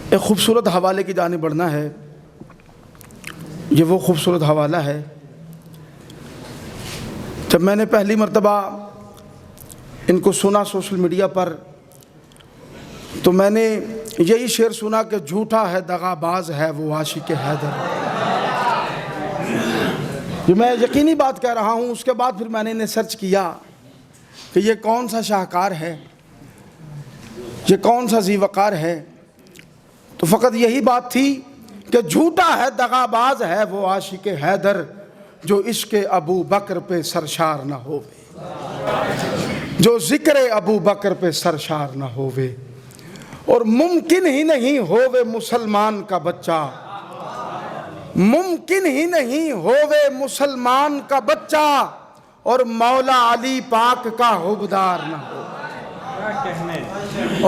एक ख़ूबसूरत हवाले की जानिब बढ़ना है। ये वो ख़ूबसूरत हवाला है, जब मैंने पहली मर्तबा इनको सुना सोशल मीडिया पर, तो मैंने यही शेर सुना कि झूठा है दगाबाज है वो आशिक हैदर। ये मैं यकीनी बात कह रहा हूँ। उसके बाद फिर मैंने इन्हें सर्च किया कि ये कौन सा शाहकार है, ये कौन सा ज़ीवकार है। तो फ़कत यही बात थी कि झूठा है दगाबाज है वो आशिक हैदर, जो इश्क़ अबू बकर पे सरशार न होवे, जो ज़िक्र अबू बकर पे सरशार न होवे। और मुमकिन ही नहीं होवे मुसलमान का बच्चा, मुमकिन ही नहीं होवे मुसलमान का बच्चा, और मौला अली पाक का हुबदार न हो,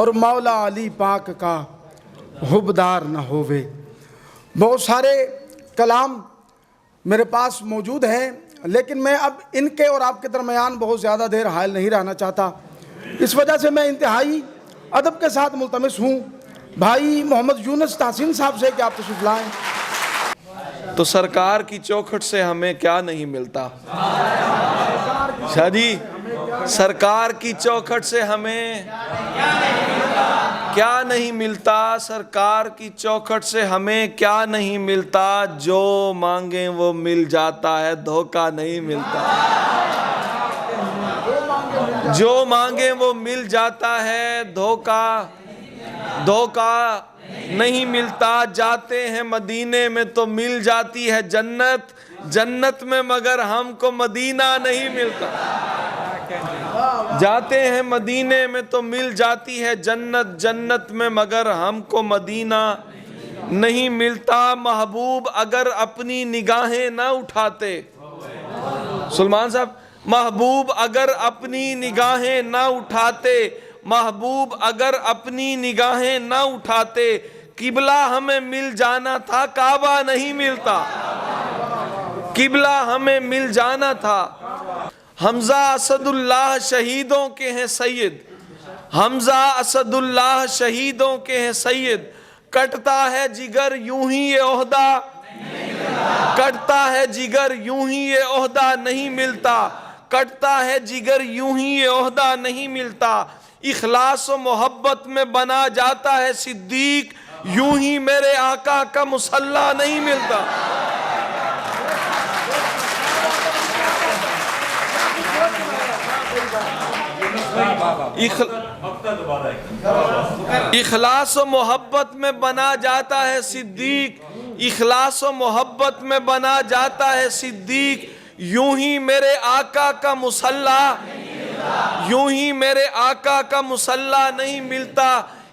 और मौला अली पाक का हुबदार न होवे। बहुत सारे कलाम मेरे पास मौजूद हैं, लेकिन मैं अब इनके और आपके दरमियान बहुत ज़्यादा देर हायल नहीं रहना चाहता। इस वजह से मैं इंतहाई अदब के साथ मुल्तमिस हूँ भाई मोहम्मद यूनुस तहसीन साहब से कि आप तशरीफ लाएँ। तो सरकार की चौखट से हमें क्या नहीं मिलता शाह जी, सरकार की चौखट से हमें क्या नहीं मिलता, सरकार की चौखट से हमें क्या नहीं मिलता, जो मांगे वो मिल जाता है, धोखा नहीं मिलता, जो मांगे वो मिल जाता है, धोखा नहीं मिलता। जाते हैं मदीने में तो मिल जाती है जन्नत, जन्नत में मगर हमको मदीना नहीं मिलता। जाते हैं मदीने में तो मिल जाती है जन्नत, जन्नत में मगर हमको मदीना नहीं मिलता। महबूब अगर अपनी निगाहें ना उठाते, सुलेमान साहब, महबूब अगर अपनी निगाहें ना उठाते, महबूब अगर अपनी निगाहें ना उठाते, किबला हमें मिल जाना था, काबा नहीं मिलता, किबला हमें मिल जाना था। हमजा असदुल्लाह शहीदों के हैं सैयद, हमजा असदुल्लाह शहीदों के हैं सैयद, कटता है जिगर यूं ही ये ओहदा, कटता है जिगर यूं ही ये ओहदा नहीं मिलता, कटता है जिगर यूं ही ये ओहदा नहीं मिलता। इखलास और मोहब्बत में बना जाता है सिद्दीक, यूं ही मेरे आका का मुसल्ला नहीं मिलता। इखलास और मोहब्बत में बना जाता है सिद्दीक, इखलास और मोहब्बत में बना जाता है सिद्दीक, यूं ही मेरे आका का मुसल्ला, यूं ही मेरे आका का मुसल्ला नहीं मिलता।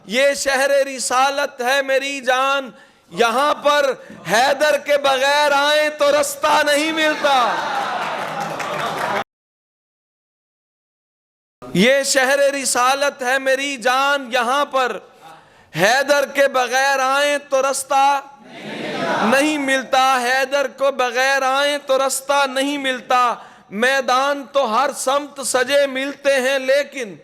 ये शहर रिसालत है मेरी जान, यहाँ पर हैदर के बगैर आए तो रास्ता नहीं मिलता। ये शहर रिसालत है मेरी जान, यहाँ पर हैदर के बगैर आए तो रास्ता नहीं मिलता, हैदर को बगैर आए तो रास्ता नहीं मिलता। मैदान तो हर समत सजे मिलते हैं लेकिन,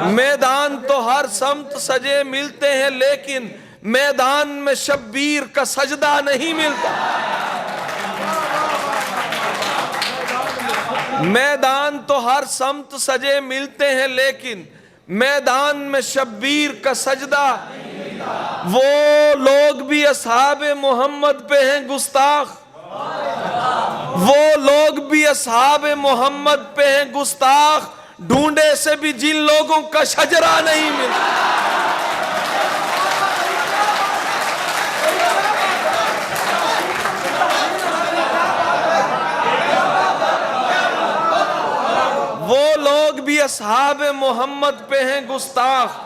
मैदान तो हर समत सजे मिलते हैं लेकिन, मैदान में शब्बीर का सजदा नहीं मिलता। मैदान तो हर समत सजे मिलते हैं लेकिन, मैदान में शब्बीर का सजदा। वो लोग भी अस्हाबे मोहम्मद पे हैं गुस्ताख, वो लोग भी अस्हाबे मोहम्मद पे हैं गुस्ताख, ढूंढे से भी जिन लोगों का शजरा नहीं मिलता। वो लोग भी अस्हाबे मोहम्मद पे हैं गुस्ताख,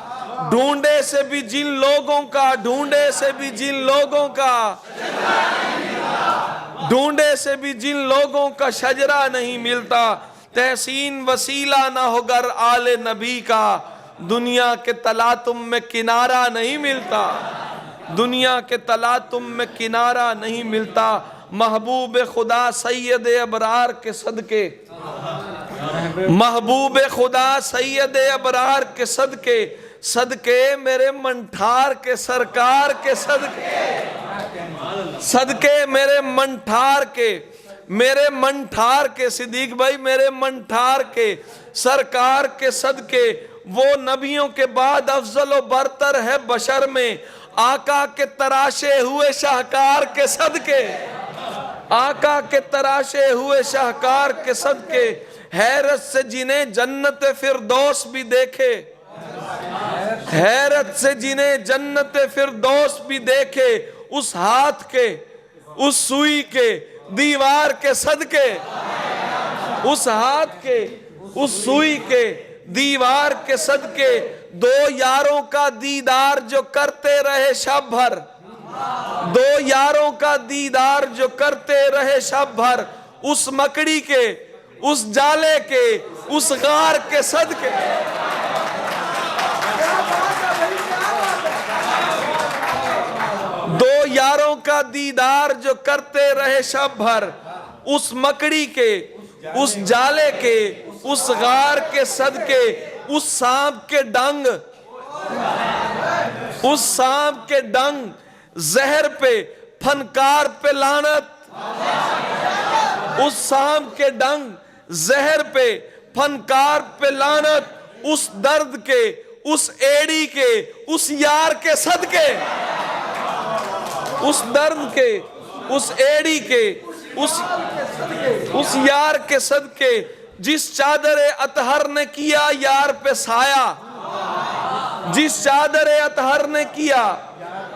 ढूंढे से भी जिन लोगों का, ढूंढे से भी जिन लोगों का, ढूंढे से भी जिन लोगों का शजरा नहीं मिलता। तहसीन वसीला ना होगर आले नबी का, दुनिया के तलातुम में किनारा नहीं मिलता, दुनिया के तलातुम में किनारा नहीं मिलता। महबूब खुदा सैयद अबरार के सदके, महबूब खुदा सैयद अबरार के सदके, सदके मेरे मंठार के सरकार के सदके, सदके मेरे मंठार के सिद्दीक भाई, मेरे मंठार के सरकार के सदके, वो नबियों के बाद अफजल व बरतर है बशर में, आका के तराशे हुए शाहकार के सदके, आका के तराशे हुए शाहकार के सदके, हैरत से जिन्हें जन्नत फिरदौस भी देखे, हैरत से जिन्हें जन्नत फिरदौस भी देखे, उस हाथ के उस सुई के दीवार के सदके, उस हाथ के उस सुई के दीवार के सदके, दो यारों का दीदार जो करते रहे शब भर, दो यारों का दीदार जो करते रहे शब भर, उस मकड़ी के उस जाले के उस गार के सदके, दो यारों का दीदार जो करते रहे शब भर, उस मकड़ी के उस जाले के उस गार के सदके, उस सांप के डंग, उस सांप के डंग जहर पे फनकार पे लानत, उस सांप के डंग जहर पे फनकार पे लानत, उस दर्द के उस एड़ी के उस यार के सदके, उस दर्द के उस एड़ी के उस यार के सदके, जिस चादर अतहर ने किया यार पे साया, जिस चादर अतहर ने किया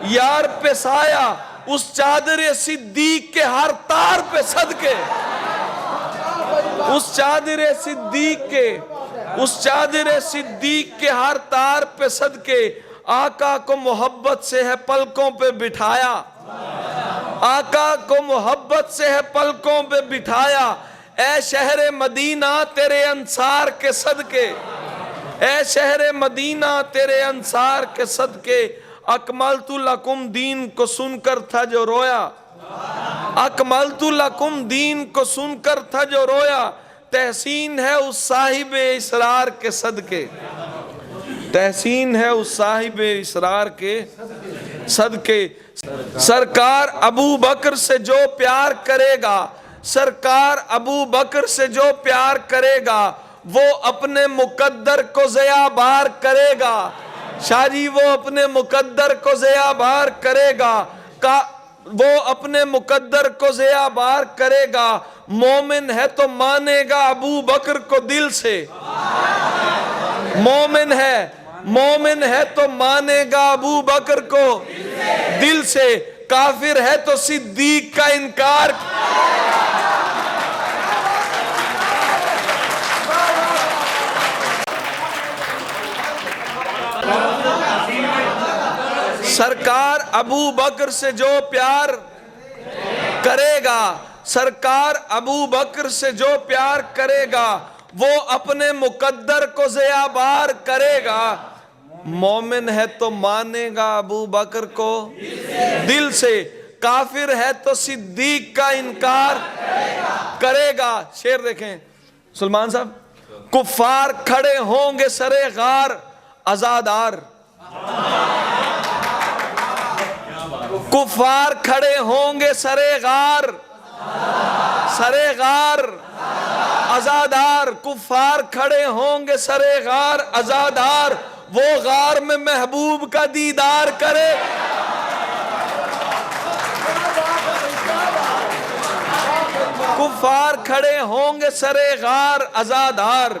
यार पे साया, उस चादर सिद्दीक के हर तार पे सदके, उस चादर सिद्दीक के उस चादर सिद्दीक के हर तार पे सदके, आका को मोहब्बत से है पलकों पे बिठाया, आका को मोहब्बत से है पलकों पे बिठाया, ऐ शहर मदीना तेरे अंसार के सदके, ऐ शहर मदीना तेरे अंसार के सदके, अकमलतु लकुम दीन को सुनकर था जो रोया, अकमलतु लकुम दीन को सुनकर था जो रोया, तहसीन है उस साहिब इसरार के सदके, तहसीन है उस साहिब इसरार के सदके। सरकार अबू बकर से जो प्यार करेगा, सरकार अबू बकर से जो प्यार करेगा, वो अपने मुकद्दर को ज़ियाबार करेगा, शाजी वो अपने मुकद्दर को ज़ियाबार करेगा, का वो अपने मुकद्दर को ज़ियाबार करेगा, मोमिन है तो मानेगा अबू बकर को दिल से, मोमिन है तो मानेगा अबू बकर को दिल से, काफिर है तो सिद्दीक का इनकार, सरकार अबू बकर से जो प्यार करेगा, सरकार अबू बकर से जो प्यार करेगा, वो अपने मुकद्दर को ज़ियाबार करेगा, मोमिन है तो मानेगा अबू बकर को दिल से, काफिर है तो सिद्दीक का इनकार करेगा। शेर देखें सुलेमान साहब, कुफ्फार खड़े होंगे सरे गार आजादार, कुफ्फार खड़े होंगे सरे गार आजादार, कुफ्फार खड़े होंगे सरे गार आजादार, वो गार में महबूब का दीदार करे, कुफ्फार खड़े होंगे सरे गार आजादार,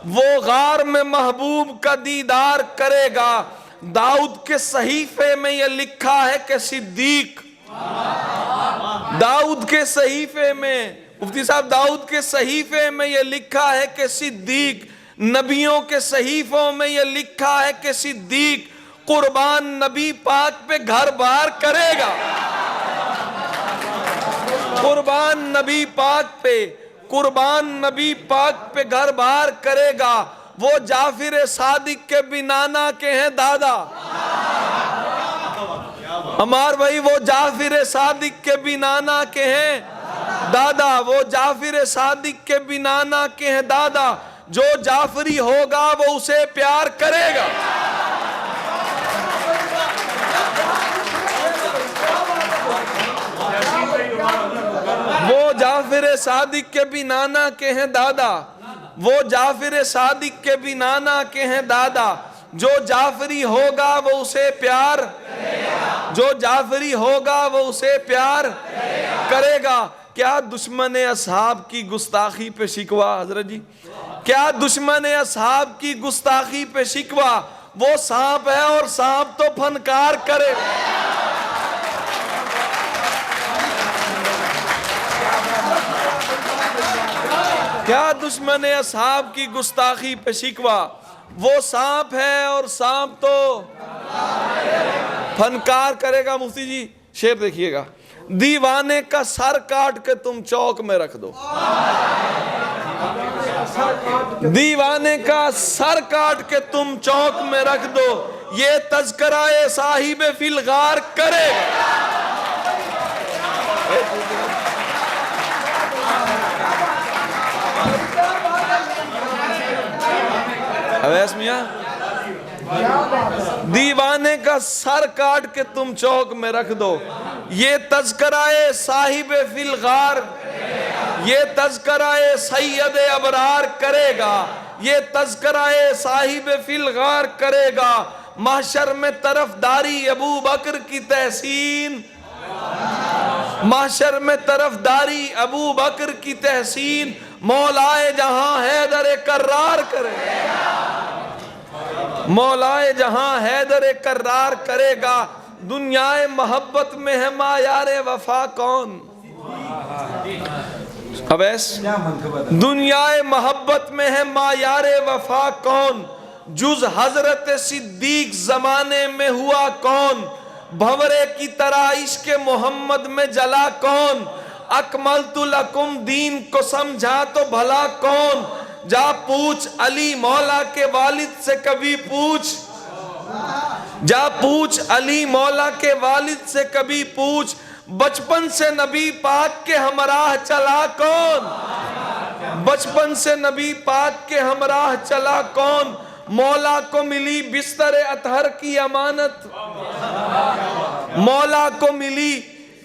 वो गार में महबूब का दीदार करेगा। दाऊद के सहीफे में यह लिखा है कि सिद्दीक, दाऊद के सहीफे में, मुफ्ती साहब दाऊद के सहीफे में यह लिखा है कि सिद्दीक, नबियों के सहीफों में यह लिखा है कि सिद्दीक कुर्बान नबी पाक पे घर बार करेगा, कुर्बान नबी पाक पे, कुर्बान नबी पाक पे घर बार करेगा। वो जाफिर सादिक के भी नाना के हैं दादा, अमार भाई वो जाफिर सादिक के भी नाना के हैं दादा, वो जाफिर सादिक के भी नाना के हैं दादा, जो जाफरी होगा वो उसे प्यार करेगा। जाफिर सादिक के भी नाना के हैं दादा, वो जाफिर सादिक के भी नाना के हैं दादा। जो जाफरी होगा वो उसे प्यार, जो जाफरी होगा वो उसे प्यार करेगा। क्या दुश्मन असहाब की गुस्ताखी पे शिकवा हजरत जी, क्या दुश्मन असहाब की गुस्ताखी पे शिकवा। वो सांप है और सांप तो फनकार करे। क्या दुश्मन असहाब की गुस्ताखी पे शिकवा। वो सांप है और सांप तो फनकार करेगा। मुफ्ती जी शेर देखिएगा, दीवाने का सर काट के तुम चौक में रख दो, दीवाने का सर काट के तुम चौक में रख दो, ये तज़किरा साहिब फिलगार करेगा। अवैस मियां, दीवाने का सर काट के तुम चौक में रख दो, ये तज़किरा साहिब फिलगार, ये तज़किरा सैयद अबरार करेगा, ये तज़किरा साहिब फिलगार करेगा। महशर में तरफदारी अबू बकर की तहसीन, महशर में तरफदारी अबू बकर की तहसीन, मौलाए जहां हैदर कर्रार करेगा, मौलाए जहां हैदर कर्रार करेगा। दुनियाए मोहब्बत में है मायारे वफा कौन, अवैस, दुनियाए मोहब्बत में है मायारे वफा कौन, जुज हजरत सिद्दीक जमाने में हुआ कौन, भंवरे की तरह इश्क मोहम्मद में जला कौन, अकमलतु लकुम दीन को समझा तो भला कौन। जा पूछ अली मौला के वालिद से कभी पूछ, जा पूछ अली मौला के वालिद से कभी पूछ, बचपन से नबी पाक के हमराह चला कौन, बचपन से नबी पाक के हमराह चला कौन। मौला को मिली बिस्तर अतहर की अमानत, मौला को मिली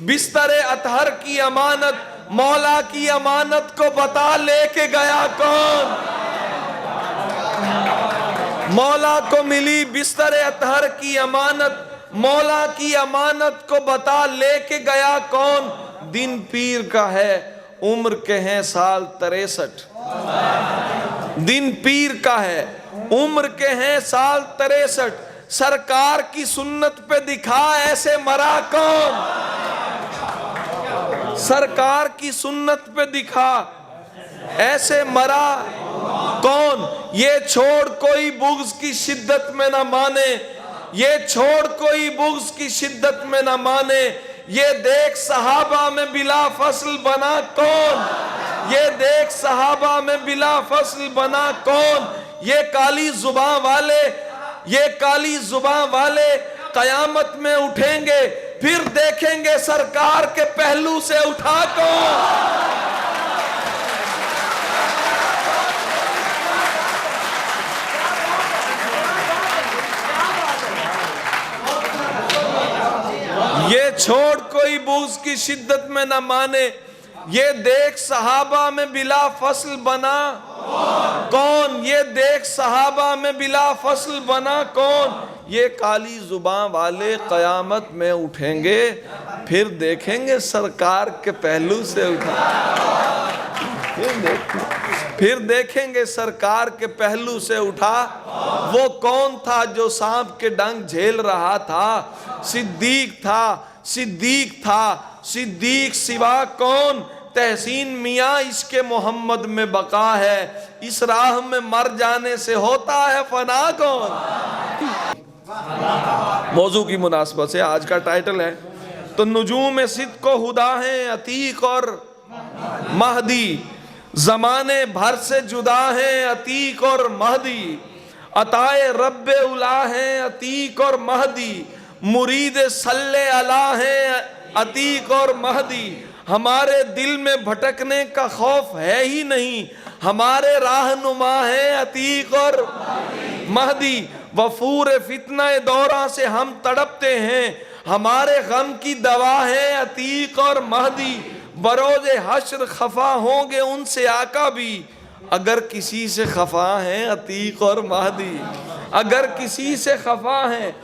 बिस्तर अतहर की अमानत, मौला की अमानत को बता लेके गया कौन, मौला को मिली बिस्तर अतहर की अमानत, मौला की अमानत को बता लेके गया कौन। दिन पीर का है उम्र के हैं साल 63, दिन पीर का है उम्र के हैं साल 63, सरकार की सुन्नत पे दिखा ऐसे मरा कौन, सरकार की सुन्नत पे दिखा ऐसे मरा कौन। ये छोड़ कोई बुग़्ज़ की शिद्दत में न माने, ये छोड़ कोई बुग़्ज़ की शिद्दत में न माने, ये देख सहाबा में बिला फसल बना कौन, ये देख सहाबा में बिला फसल बना कौन। ये काली जुबां वाले, ये काली जुबां वाले कयामत में उठेंगे, फिर देखेंगे सरकार के पहलू से उठा कौन। ये छोड़ कोई बुग़्ज़ की शिद्दत में न माने, ये देख सहाबा में बिला फसल बना कौन, ये देख सहाबा में बिला फसल बना कौन। ये काली जुबां वाले कयामत में उठेंगे, फिर देखेंगे सरकार के पहलू से उठा, फिर देखेंगे सरकार के पहलू से उठा। वो कौन था जो सांप के डंक झेल रहा था, सिद्दीक था, सिद्दीक था, सिद्दीक सिवा कौन। तहसीन मियाँ इसके मोहम्मद में बका है, इस राह में मर जाने से होता है फना कौन। मौजू की मुनासबत से आज का टाइटल है तो नुजूम सिद्क को हुदा हैं अतीक और महदी, जमाने भर से जुदा हैं अतीक और महदी, अताए रब्बे उला हैं अतीक और महदी, मुरीद सल्ले अला हैं अतीक और महदी। हमारे दिल में भटकने का खौफ है ही नहीं, हमारे राहनुमा हैं अतीक और महदी। वफूर फितना दौरा से हम तड़पते हैं, हमारे गम की दवा है अतीक और महदी। बरोज हश्र खफा होंगे उनसे आका भी। अगर किसी से खफा हैं अतीक और महदी, अगर किसी से खफा हैं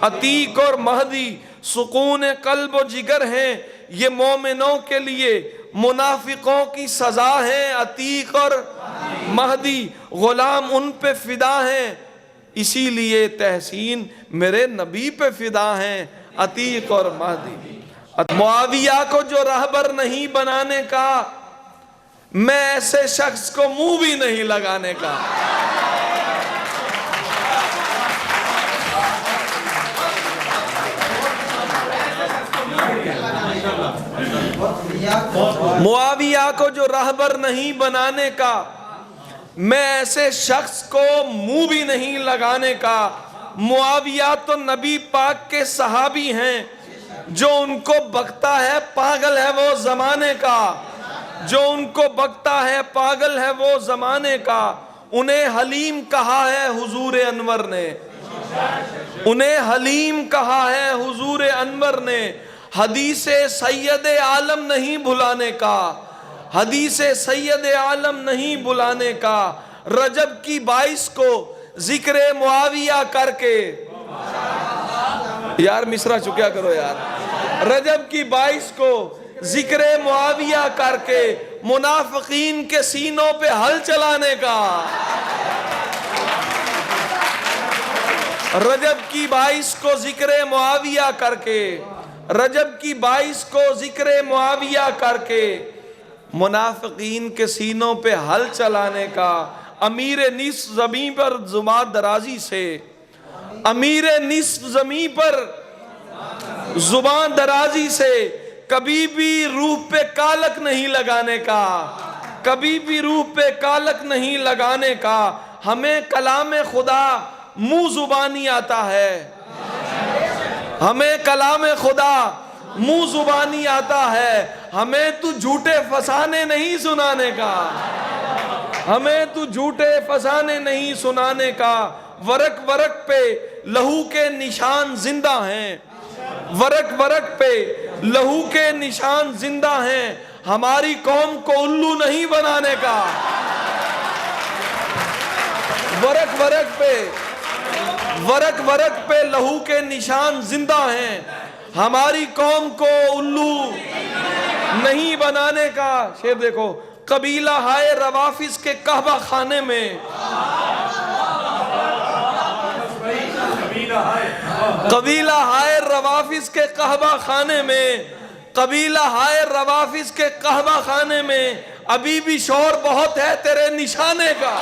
अतीक और महदी, सुकून कल्ब व जिगर हैं ये मोमिनों के लिए, मुनाफिकों की सजा है अतीक और महदी। गुलाम उन पे फिदा हैं इसीलिए तहसीन मेरे नबी पे फिदा हैं अतीक और महदी। मुआविया को जो रहबर नहीं बनाने का, मैं ऐसे शख्स को मुंह भी नहीं लगाने का। मुआविया को जो रहबर नहीं बनाने का, मैं ऐसे शख्स को मुंह भी नहीं लगाने का। मुआविया तो नबी पाक के सहाबी हैं, जो उनको बकता है पागल है वो जमाने का, जो उनको बकता है पागल है वो जमाने का। उन्हें हलीम कहा है हुजूर अनवर ने, उन्हें हलीम कहा है हुजूर अनवर ने। हदीसे सैयद आलम नहीं भुलाने का, हदीसे सैयद आलम नहीं भुलाने का। रजब की 22 को जिक्र मुआविया करके, यार मिसरा चुक्या करो यार। रजब की 22 को जिक्र मुआविया करके मुनाफिकीन के सीनों पे हल चलाने का। रजब की 22 को जिक्र मुआविया करके, रजब की 22 को जिक्र मुआविया करके मुनाफिकीन के सीनों पे हल चलाने का। अमीर निस्फ ज़मीं पर जुमा दराजी से, अमीर निस्फ ज़मीं पर जुबान दराजी से कभी भी रूह पे कालक नहीं लगाने का, कभी भी रूह पे कालक नहीं लगाने का। हमें कलाम खुदा मुंह जुबानी आता है, हमें कलाम खुदा मुंह जुबानी आता है। हमें तू झूठे फसाने नहीं सुनाने का, हमें तू झूठे फसाने नहीं सुनाने का। वरक वरक पे लहू के निशान जिंदा हैं, वरक वरक पे लहू के निशान जिंदा हैं। हमारी कौम को उल्लू नहीं बनाने का। वरक वरक पे, वरक वरक पे लहू के निशान जिंदा हैं। हमारी कौम को उल्लू नहीं बनाने का। शेर देखो, कबीला हाय रवाफिस के कहवा खाने में, कबीला हाय रवाफिस के कहवा खाने में, कबीला हाय रवाफिस के कहवा खाने में अभी भी शोर बहुत है तेरे निशाने का।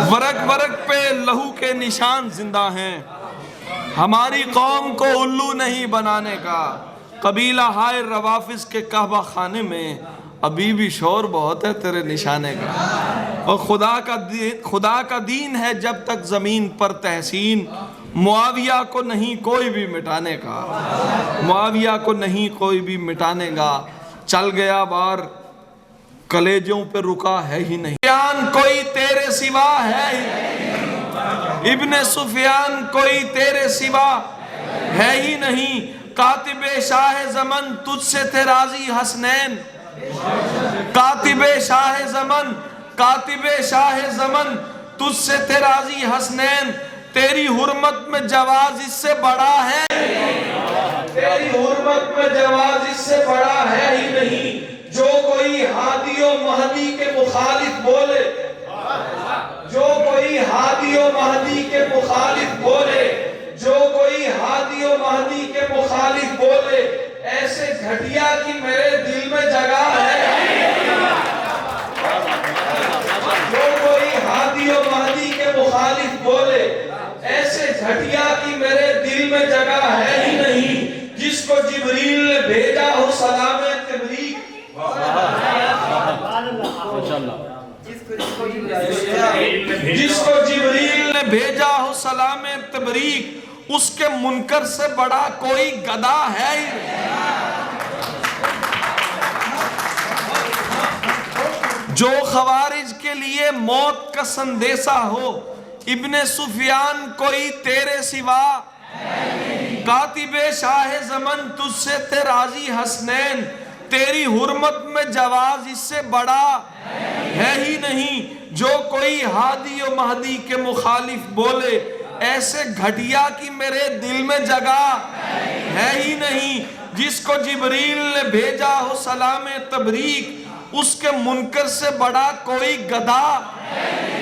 वरक वरक पे लहू के निशान जिंदा हैं। हमारी कौम को उल्लू नहीं बनाने का। कबीला हाय रवाफिस के कहवा खाने में अभी भी शोर बहुत है तेरे निशाने का। और खुदा का दीन है जब तक ज़मीन पर तहसीन, मुआविया को नहीं कोई भी मिटाने का, मुआविया को नहीं कोई भी मिटाने का। चल गया बार कलेजों पे रुका है ही नहीं। सुफियान कोई तेरे सिवा है ही, इब्ने सुफियान कोई तेरे सिवा है ही नहीं। कातिबे शाह ज़मन तुझसे थे राजी हसनैन, कातिबे शाह ज़मन, कातिबे शाह ज़मन तुझसे थे राजी हसनैन। तेरी हुर्मत में जवाज इससे बड़ा है, तेरी हुर्मत में जवाज इससे बड़ा है ही नहीं। जो कोई हादियो महदी के मुखालिफ बोले, जो कोई हादियो महदी के मुखालिफ बोले, जो कोई हादियो महदी के मुखालिफ बोले, ऐसे घटिया की मेरे दिल में जगह है। जो कोई हादियो महदी के मुखालिफ बोले, ऐसे घटिया की मेरे दिल में जगह है ही नहीं। जिसको जिब्रील ने भेजा हो सलामे तबलीग, जिसको जिब्रील ने भेजा हो सलामे तबरीक, उसके मुनकर से बड़ा कोई गदा है ही। जो खवारिज के लिए मौत का संदेशा हो, इब्ने सुफियान कोई तेरे सिवा, कातिबे शाह ज़मन तुझसे ते राजी हसनैन, तेरी हुर्मत में जवाज इससे बड़ा है ही नहीं। जो कोई हादी और महदी के मुखालिफ बोले, ऐसे घटिया की मेरे दिल में जगह है ही नहीं। जिसको जिब्रील ने भेजा हो सलामे तबरीक, उसके मुनकर से बड़ा कोई गधा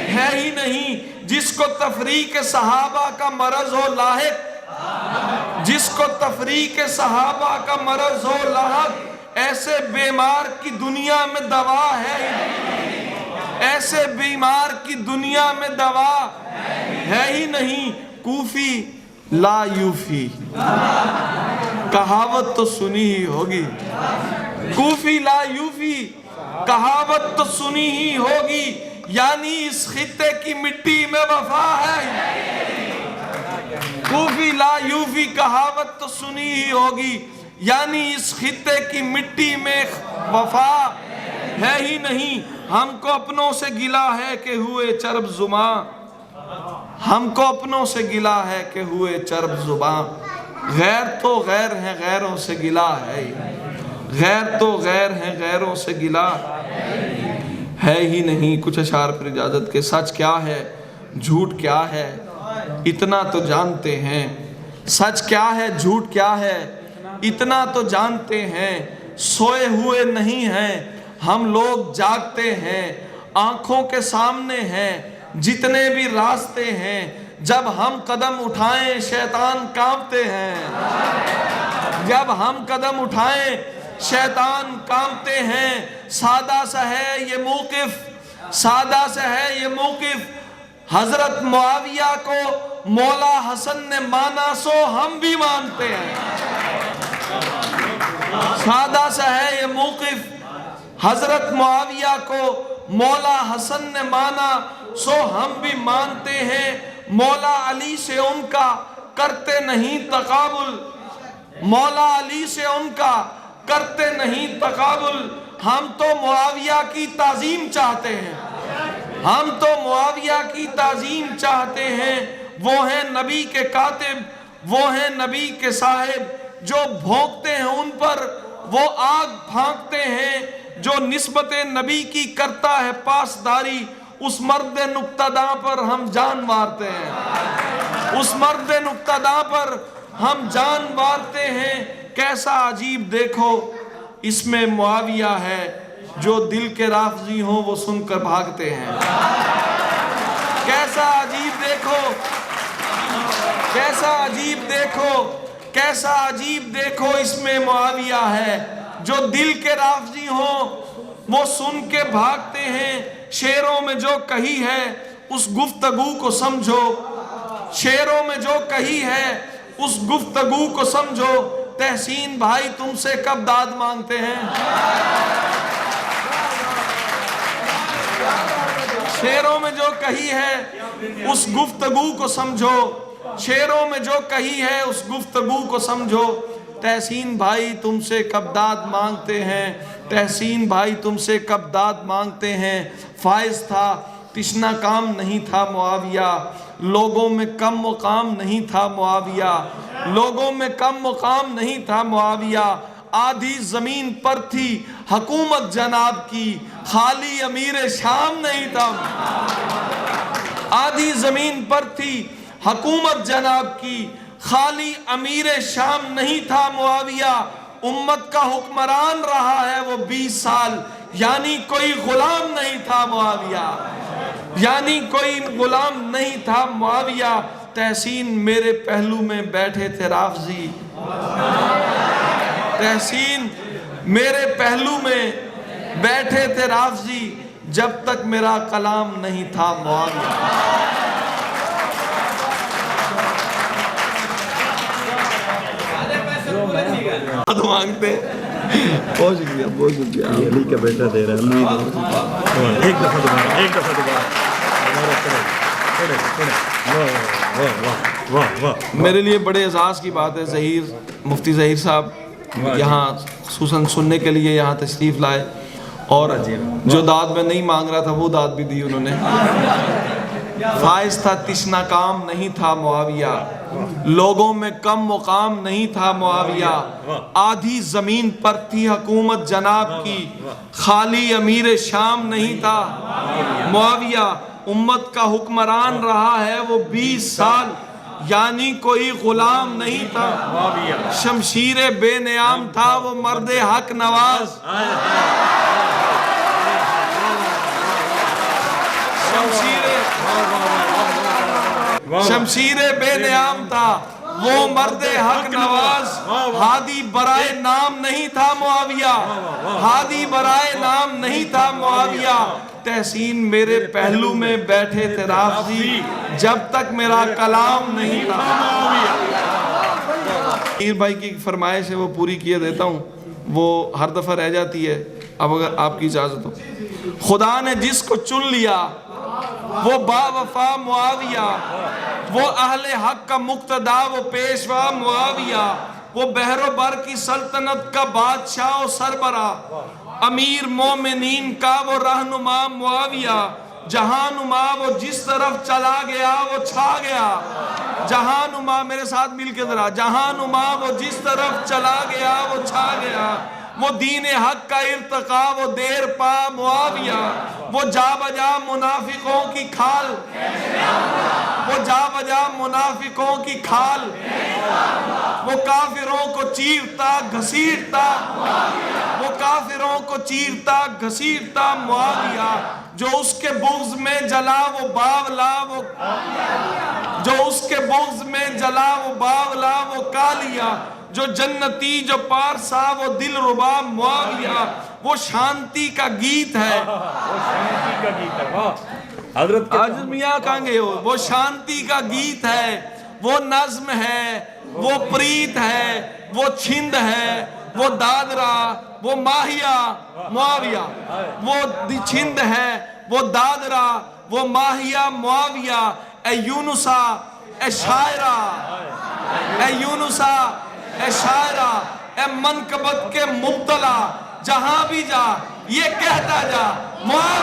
है ही नहीं। जिसको तफरीक सहाबा का मरज हो लाहिक, जिसको तफरीक सहाबा का मरज हो लाहिक, ऐसे बीमार की दुनिया में दवा है ही नहीं। ऐसे बीमार की दुनिया में दवा है ही नहीं। कूफी ला यूफी, कहावत तो सुनी ही होगी। कूफी ला यूफी, कहावत तो सुनी ही होगी, यानी इस खित्ते की मिट्टी में वफा है। कूफी ला यूफी, कहावत तो सुनी ही होगी, यानी इस खित्ते की मिट्टी में वफा है ही नहीं। हमको अपनों से गिला है कि हुए चरब जुबां, हमको अपनों से गिला है कि हुए चरब जुबां। गैर तो गैर हैं गैरों से गिला है, गैर तो गैर हैं गैरों से गिला है ही नहीं। कुछ अशार पर इजाजत के। सच क्या है झूठ क्या है इतना तो जानते हैं, सच क्या है झूठ क्या है इतना तो जानते हैं। सोए हुए नहीं हैं हम लोग जागते हैं, आंखों के सामने हैं जितने भी रास्ते हैं। जब हम कदम उठाएं शैतान कांपते हैं, जब हम कदम उठाएं शैतान कांपते हैं। सादा सा है ये मौकिफ, सादा सा है ये मौकिफ। हजरत मुआविया को मौला हसन ने माना सो हम भी मानते हैं। सादा सा है ये मौकिफ। हजरत मुआविया को मौला हसन ने माना सो हम भी मानते हैं। मौला अली से उनका करते नहीं तकाबुल, मौला अली से उनका करते नहीं तकाबुल। हम तो मुआविया की ताजीम चाहते हैं, हम तो मुआविया की ताजीम चाहते हैं। वो हैं नबी के कातिब, वो हैं नबी के साहिब, जो भोंकते हैं उन पर वो आग फांकते हैं। जो निस्बत नबी की करता है पासदारी, उस मर्द नुक्तदा पर हम जान मारते हैं, उस मर्द नुक्तदा पर हम जान मारते हैं। कैसा अजीब देखो इसमें मुआविया है, जो दिल के राफजी हो वो सुनकर भागते हैं। कैसा अजीब देखो, कैसा अजीब देखो, कैसा अजीब देखो इसमें मुआविया है, जो दिल के राफजी हो वो सुन के भागते हैं। शेरों में जो कही है उस गुफ्तगू को समझो, शेरों में जो कही है उस गुफ्तगू को समझो। तहसीन भाई तुमसे कब दाद मांगते हैं, शेरों में जो कही है उस गुफ्तगू को समझो, शेरों में जो कही है उस गुफ्तगू को समझो। तहसीन भाई तुमसे कब दाद मांगते हैं, तहसीन भाई तुमसे कब दाद मांगते हैं। फायज था तिश्ना काम नहीं था मुआविया, लोगों में कम मुकाम नहीं था मुआविया, लोगों में कम मुकाम नहीं था मुआविया। आधी जमीन पर थी हुकूमत जनाब की, खाली अमीर शाम नहीं था। आधी जमीन पर थी हुकूमत जनाब की, खाली अमीर शाम नहीं था मुआविया। उम्मत का हुक्मरान रहा है वो 20 साल, यानी कोई गुलाम नहीं था मुआविया, यानी कोई गुलाम नहीं था मुआविया। तहसीन मेरे पहलू में बैठे थे राफजी, तहसीन मेरे पहलू में बैठे थे राफजी, जब तक मेरा कलाम नहीं था मुआविया। मांगते बहुत शुक्रिया, बहुत शुक्रिया। अली का बेटा दे रहा है। एक दफा दोबारा, एक दफा दोबारा। वाह वाह। मेरे लिए बड़े एजाज़ की बात है, ज़हीर मुफ्ती ज़हीर साहब यहाँ सुसन सुनने के लिए यहाँ तशरीफ़ लाए, और जो दाद मैं नहीं मांग रहा था वो दाद भी दी उन्होंने। फाइज था तिश्ना काम नहीं था मुआविया, लोगों में कम मुकाम नहीं था मुआविया, आधी जमीन पर थी हुकूमत जनाब की, खाली अमीर शाम नहीं था मुआविया, उम्मत का हुक्मरान रहा है वो 20 साल, यानी कोई गुलाम नहीं था, शमशीर बेनियाम था वो मर्दे हक नवाज, शमशीर बेनियाम था वो मर्दे हक नवाज, हादी बराए नाम नहीं था मुआविया, हादी बराए नाम नहीं था मुआविया, तहसीन मेरे पहलू में बैठे थे राफ़ी, जब तक मेरा कलाम नहीं था। मीर भाई की फरमाइश है वो पूरी किए देता हूँ, वो हर दफ़ा रह जाती है, अब अगर आपकी इजाज़त हो। खुदा ने जिसको चुन लिया वो बावफा मुआविया, वो अहले हक का मुक्तदा वो पेशवा मुआविया, वो बहरो बर की सल्तनत का बादशाह और सरबरा, अमीर मोमिनीन का वो रहनुमा मुआविया, जहानुमा वो जिस तरफ चला गया वो छा गया, जहानुमा मेरे साथ मिल के जरा, जहानुमा वो जिस तरफ चला गया वो छा गया, वो दीन हक का इर्तका वो देर पा मुआविया, वो जा बजा मुनाफिकों की खाल, वो जा बजा मुनाफिकों की खाल, वो काफिरों को चीरता घसीटता, वो काफिरों को चीरता घसीटता मुआविया, जो उसके बुग़्ज़ में जला वो बावला, वो जो उसके बुग़्ज़ में जला वो बावला वो कालिया, जो जन्नती जो पारसा वो दिल रुबा मुआविया, वो शांति का गीत है, हजरत आज मियाँ कहाँ गए हो, वो शांति का गीत है, वो नज्म है, वो प्रीत है, वो छिंद है, वो दादरा, वो माहिया मुआविया, वो छिंद है, वो दादरा, वो माहिया मुआविया, ए यूनुसा ए शायरा, ए यूनुसा ए शायरा, ए मनकबत के मुब्तला, जहां भी जा ये कहता जा मुआविया।